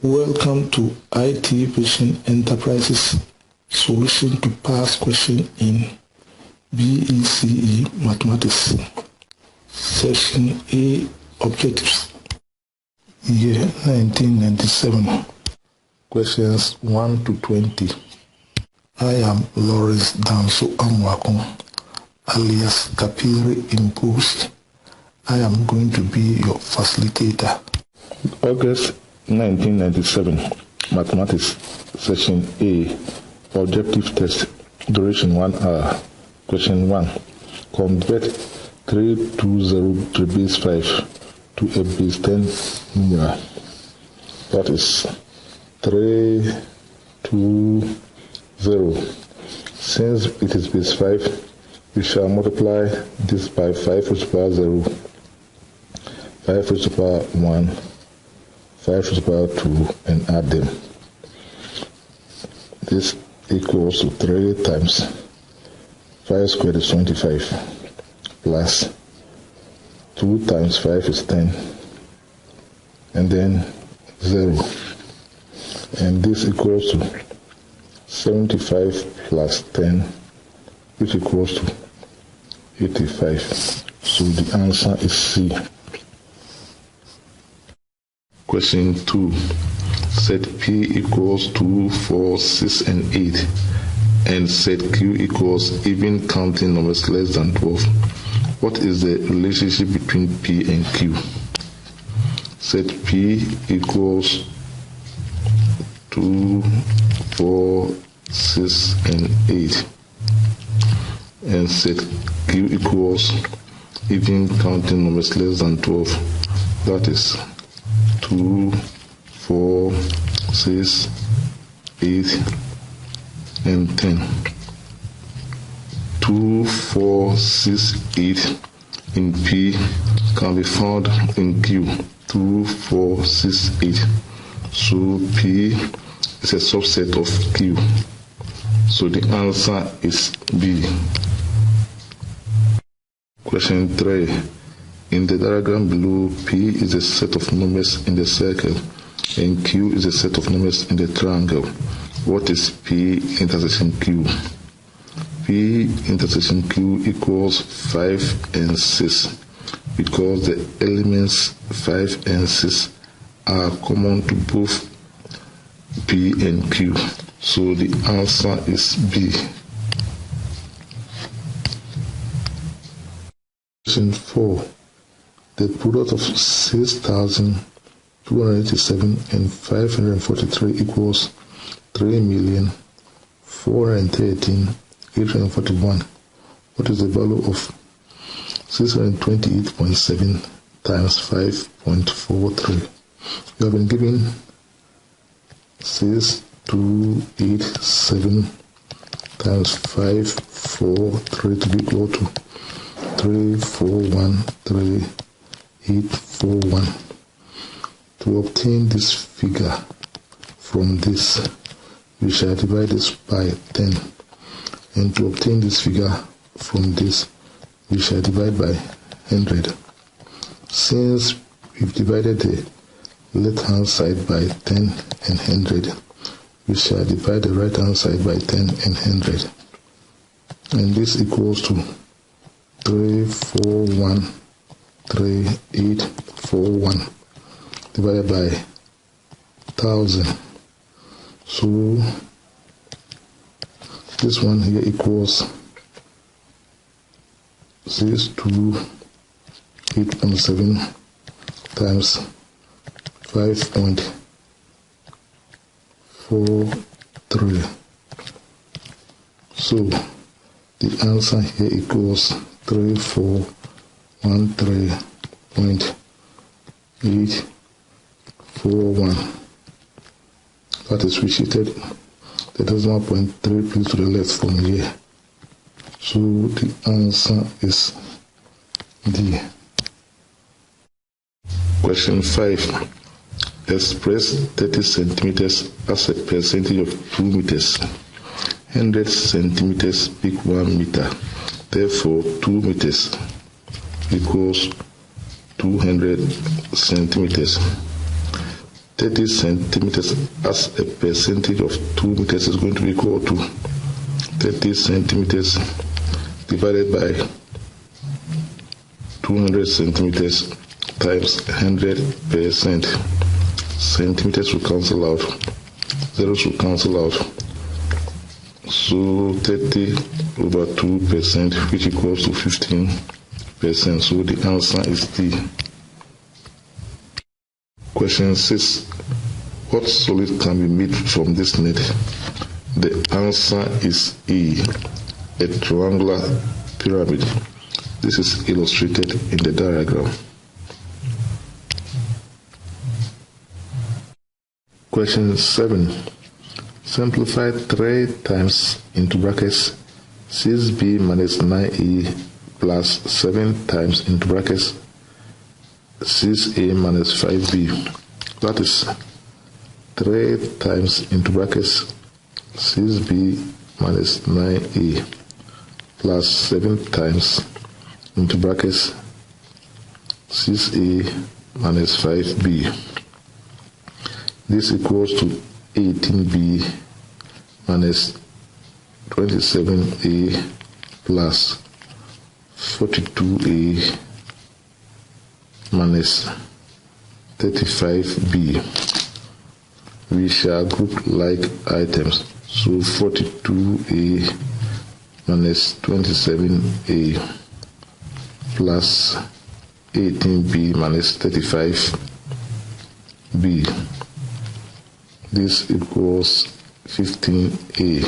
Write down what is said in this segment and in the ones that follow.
Welcome to itvisiongh Enterprises Solution to Past Question in BECE Mathematics. Section A, Objectives. Year 1997. Questions 1 to 20. I am Lawrence Danso-Amoako, alias Kapiri Imposed. I am going to be your facilitator. August 1997. Mathematics. Section A. Objective test. Duration 1 hour. Question 1. Convert 320 to base 5 to a base 10 numeral. That is 320. Since it is base 5, we shall multiply this by 5 raised to the power 0, 5 raised to the power 1, 5 raised to the power 2, and add them. This equals to 3 times 5 squared is 25, plus 2 times 5 is 10, and then 0. And this equals to 75 plus 10, which equals to 85. So the answer is C. Question 2. Set P equals 2, 4, 6, and 8, and set Q equals even counting numbers less than 12. What is the relationship between P and Q? Set P equals 2, 4, 6, and 8, and set Q equals even counting numbers less than 12. That is 2, 4, 6, 8, and 10. 2, 4, 6, 8 in P can be found in Q. 2, 4, 6, 8. So P is a subset of Q. So the answer is B. Question 3. In the diagram below, P is a set of numbers in the circle and Q is a set of numbers in the triangle. What is P intersection Q? P intersection Q equals 5 and 6 because the elements 5 and 6 are common to both P and Q. So the answer is B. Question 4. The product of 6,287 and 543 equals 3,413,841. What is the value of 628.7 times 5.43? You have been given 6,287 times 543 to be equal to 3413841. To obtain this figure from this, we shall divide this by 10. And to obtain this figure from this, we shall divide by 100. Since we've divided the left-hand side by 10 and 100, we shall divide the right-hand side by 10 and 100. And this equals to 3413841 divided by 1,000. So this one here equals 628.7 times 5.43. So the answer here equals 3413.841. That is, we shifted the decimal point 3 place to the left from here. So the answer is D. Question 5. Express 30 centimeters as a percentage of 2 meters. 100 centimeters make 1 meter. Therefore, 2 meters equals 200 centimeters. 30 centimeters as a percentage of 2 meters is going to be equal to 30 centimeters divided by 200 centimeters times 100%. Centimeters will cancel out, zeros will cancel out. So 30 over 2%, which equals to 15%. So the answer is D. Question 6. What solid can be made from this net? The answer is E, a triangular pyramid. This is illustrated in the diagram. Question 7. Simplify 3 times into brackets 6b minus 9a plus 7 times into brackets 6a minus 5b. That is 3 times into brackets 6b minus 9a plus 7 times into brackets 6a minus 5b. This equals to 18b minus 27a plus 42a minus 35b. We shall group like items. So 42a minus 27a plus 18b minus 35b. This equals 15a,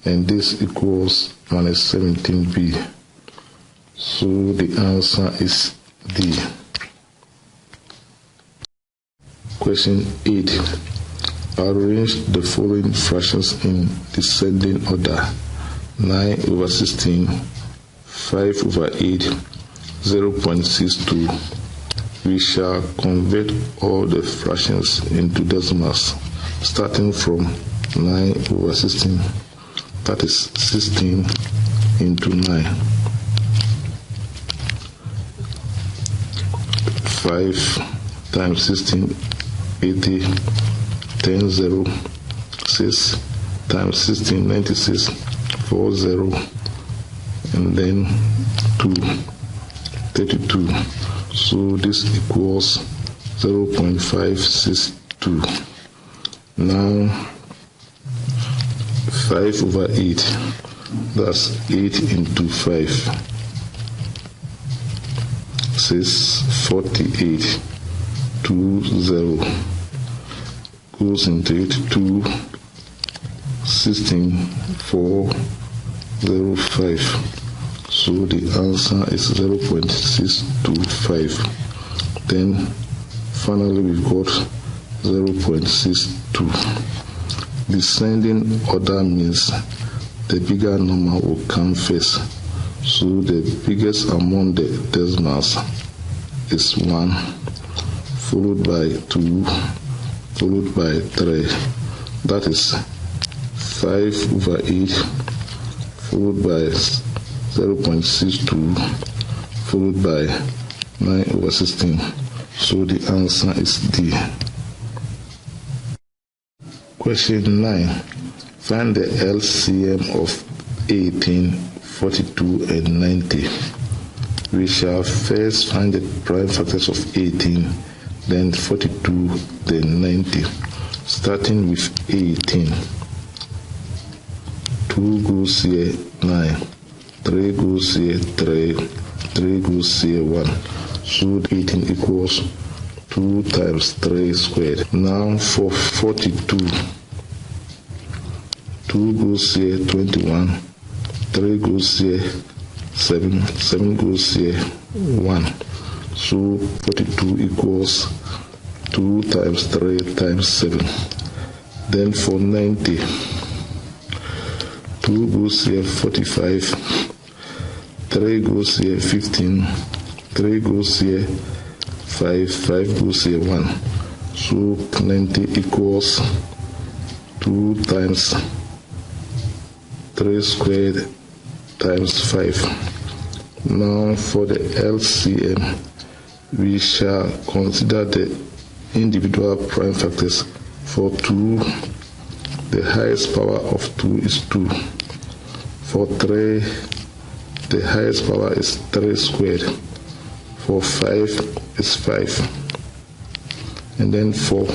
and this equals minus 17b. So the answer is D. Question 8. Arrange the following fractions in descending order: 9 over 16, 5 over 8, 0.62. We shall convert all the fractions into decimals, starting from 9 over 16, that is 16 into 9. 5 times 16, 80, 10, 0, 6 times 16, 96, 4, 0, and then 2, 32. So this equals 0.562. Now 5 over 8, that's 8 into 5, 648, 2, 0, goes into it, 2, 16, 4, 0, 5. So the answer is 0.625. Then finally we've got 0.62. Descending order means the bigger number will come first. So the biggest among the decimals is 1, followed by 2, followed by 3. That is 5 over 8, followed by 0.62, followed by 9 over 16. So the answer is D. Question 9. Find the LCM of 18, 42, and 90. We shall first find the prime factors of 18, then 42, then 90. Starting with 18. 2 goes here, 9. 3 goes here, 3 goes here, 1. So 18 equals 2 times 3 squared. Now for 42, 2 goes here, 21. 3 goes here, 7. 7 goes here, 1. So 42 equals 2 times 3 times 7. Then for 90, 2 goes here, 45. 3 goes here, 15. 3 goes here, 5. 5 goes here, 1. So 90 equals 2 times 3 squared times 5. Now for the LCM, we shall consider the individual prime factors. For 2, the highest power of 2 is 2. For 3, the highest power is 3 squared. For 5 is 5. And then for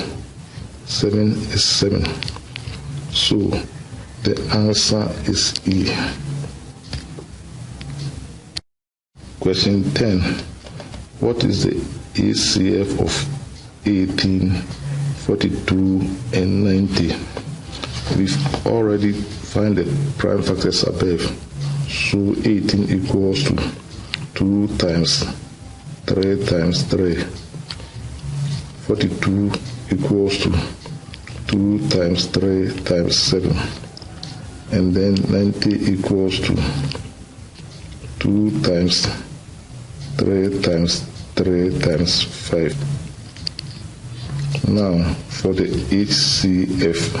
7 is 7. So the answer is E. Question 10. What is the ACF of 18, 42, and 90? We've already found the prime factors above. So 18 equals to 2 times 3 times 3. 42 equals to 2 times 3 times 7. And then 90 equals to 2 times 3 times 3 times 5. Now for the HCF,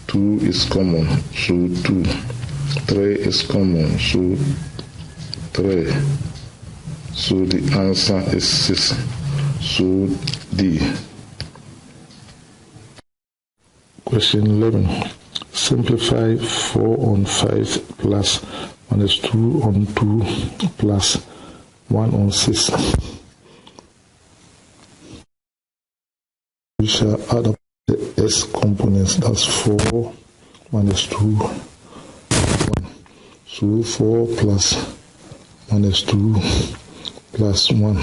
2 is common, so 2. 3 is common, so 3. So the answer is 6. So D. Question 11. Simplify 4 on 5 plus minus 2 on 2 plus 1 on 6. We shall add up the S components. That's 4 minus 2, 1. So 4 plus minus 2 plus 1.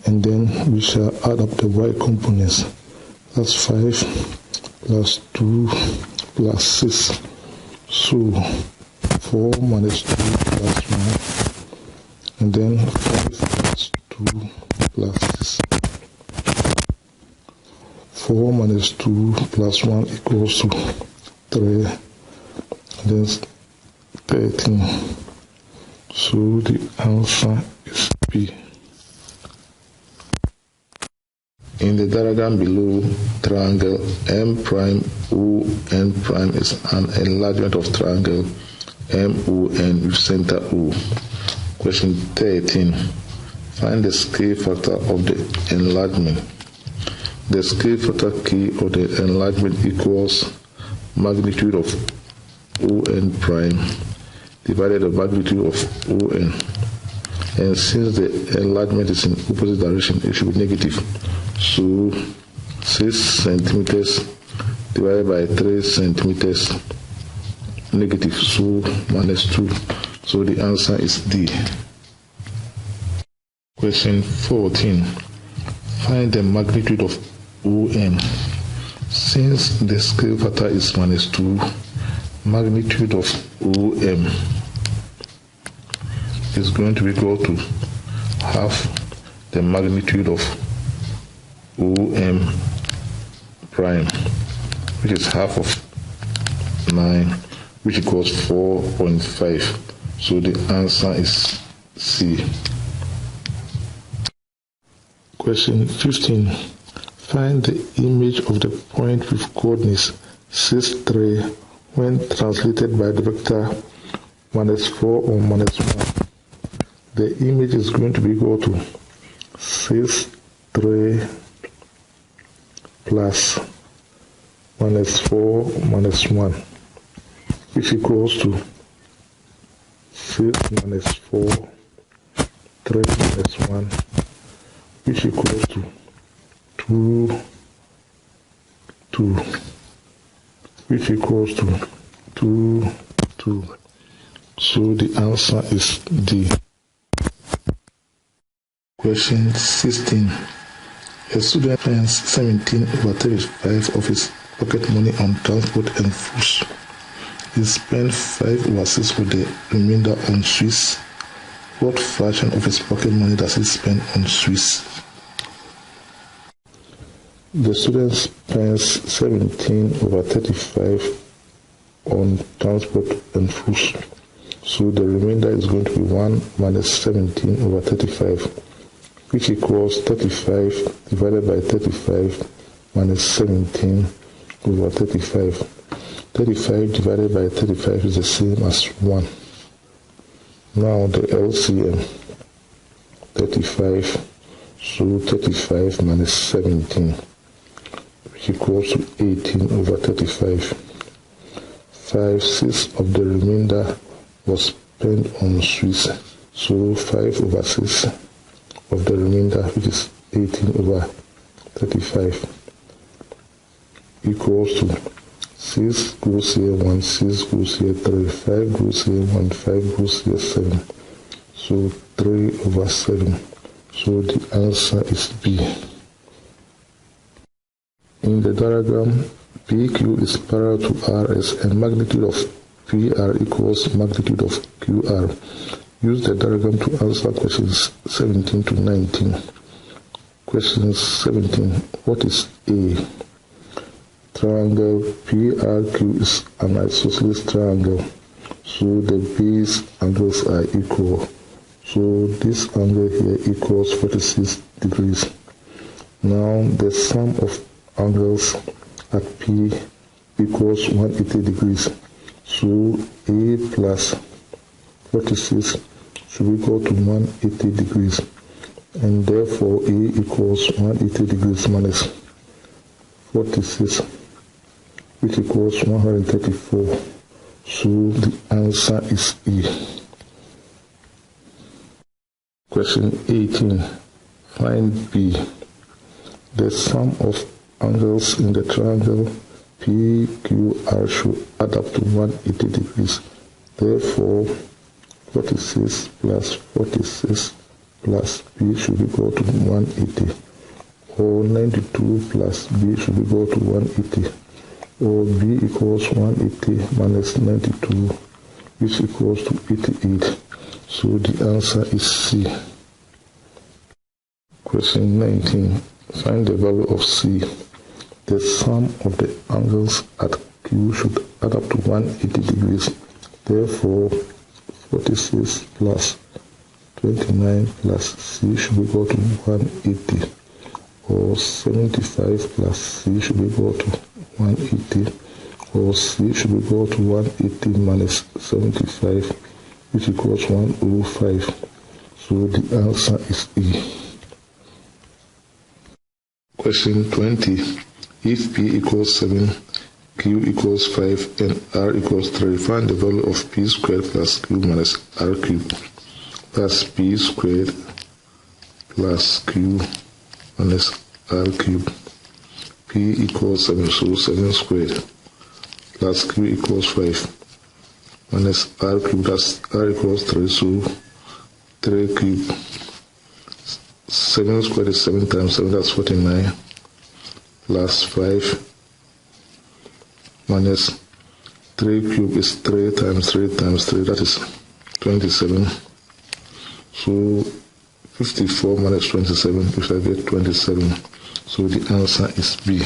And then we shall add up the Y components. That's 5 plus 2 plus 6. So 4 minus 2 plus 1. And then 5 plus 2 plus 6. 4 minus 2 plus 1 equals to 3. And then 13. So the answer is B. In the diagram below, triangle M prime O N prime is an enlargement of triangle MON with center O. Question 13. Find the scale factor of the enlargement. The scale factor K of the enlargement equals magnitude of ON prime divided by magnitude of ON. And since the enlargement is in opposite direction, it should be negative. So 6 centimeters divided by 3 centimeters negative, so minus 2. So the answer is D. Question 14. Find the magnitude of OM. Since the scale factor is minus 2, magnitude of OM is going to be equal to half the magnitude of OM prime, which is half of 9, which equals 4.5. So the answer is C. Question 15. Find the image of the point with coordinates 6, 3 when translated by the vector -4 or -1. The image is going to be equal to 6, 3 plus -4 -1, which equals to 6 -4, 3 -1, which equals to 2, 2, which equals to 2, 2. So the answer is D. Question 16. A student spends 17/35 of his pocket money on transport and food. He spent 5/6 with the remainder on sweets. What fraction of his pocket money does he spend on sweets? The student spends 17/35 on transport and food. So the remainder is going to be 1 minus 17/35, which equals 35 divided by 35 minus 17/35. 35 divided by 35 is the same as 1. Now the LCM, 35 So 35 minus 17, which equals to 18 over 35. 5/6 of the remainder was spent on sweets. So 5 over 6 of the remainder, which is 18 over 35, equals to 6 goes here 1, 6 goes here 3, 5 goes here 1, 5 goes here 7. So 3 over 7. So the answer is B. In the diagram, PQ is parallel to RS and magnitude of PR equals magnitude of QR. Use the diagram to answer questions 17 to 19. Question 17. What is A? Triangle PRQ is an isosceles triangle, so the base angles are equal. So this angle here equals 46 degrees. Now the sum of angles at P equals 180 degrees. So A plus 46 should be equal to 180 degrees. And therefore A equals 180 degrees minus 46, which equals 134. So the answer is E. Question 18. Find B. The sum of angles in the triangle PQR should add up to 180 degrees. Therefore, 46 plus 46 plus B should be equal to 180. Or 92 plus B should be equal to 180. Or B equals 180 minus 92, which equals to 88. So the answer is C. Question 19. Find the value of C. The sum of the angles at Q should add up to 180 degrees. Therefore, 46 plus 29 plus C should be equal to 180. Or 75 plus C should be equal to 180. Or C should be equal to 180 minus 75, which equals 105. So the answer is E. Question 20. If P equals 7, Q equals 5, and R equals 3, find the value of P squared plus Q minus R cubed. That's P squared plus Q minus R cubed. P equals 7, so 7 squared, plus Q equals 5, minus R cubed, that's R equals 3, so 3 cubed. 7 squared is 7 times 7, that's 49, plus 5, minus 3 cubed is 3 times 3 times 3, that is 27. So 54 minus 27, which I get 27. So the answer is B.